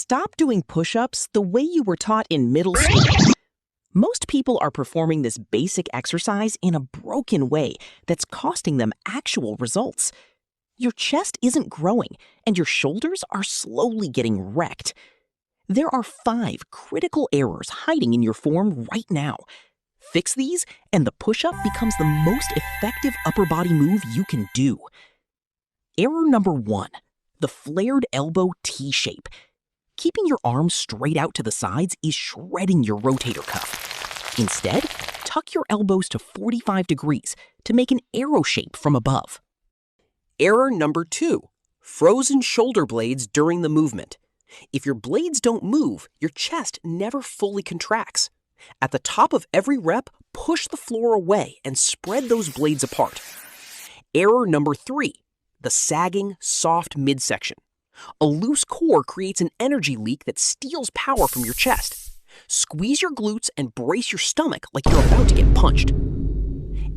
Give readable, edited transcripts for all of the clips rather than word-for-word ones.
Stop doing push-ups the way you were taught in middle school. Most people are performing this basic exercise in a broken way that's costing them actual results. Your chest isn't growing, and your shoulders are slowly getting wrecked. There are 5 critical errors hiding in your form right now. Fix these, and the push-up becomes the most effective upper body move you can do. Error number 1, the flared elbow T-shape. Keeping your arms straight out to the sides is shredding your rotator cuff. Instead, tuck your elbows to 45 degrees to make an arrow shape from above. Error number 2, frozen shoulder blades during the movement. If your blades don't move, your chest never fully contracts. At the top of every rep, push the floor away and spread those blades apart. Error number 3, the sagging, soft midsection. A loose core creates an energy leak that steals power from your chest. Squeeze your glutes and brace your stomach like you're about to get punched.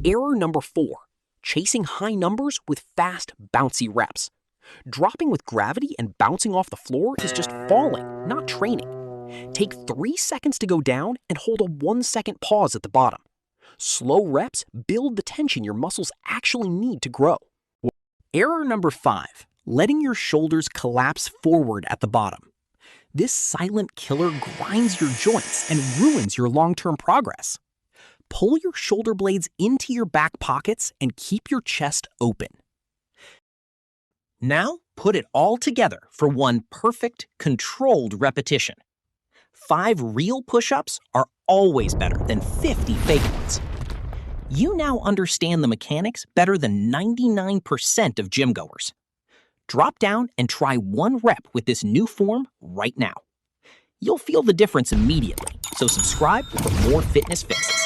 Error number 4, chasing high numbers with fast, bouncy reps. Dropping with gravity and bouncing off the floor is just falling, not training. Take 3 seconds to go down and hold a 1-second pause at the bottom. Slow reps build the tension your muscles actually need to grow. Error number 5, letting your shoulders collapse forward at the bottom. This silent killer grinds your joints and ruins your long-term progress. Pull your shoulder blades into your back pockets and keep your chest open. Now, put it all together for one perfect, controlled repetition. 5 real push-ups are always better than 50 fake ones. You now understand the mechanics better than 99% of gym goers. Drop down and try 1 rep with this new form right now. You'll feel the difference immediately, so subscribe for more fitness fixes.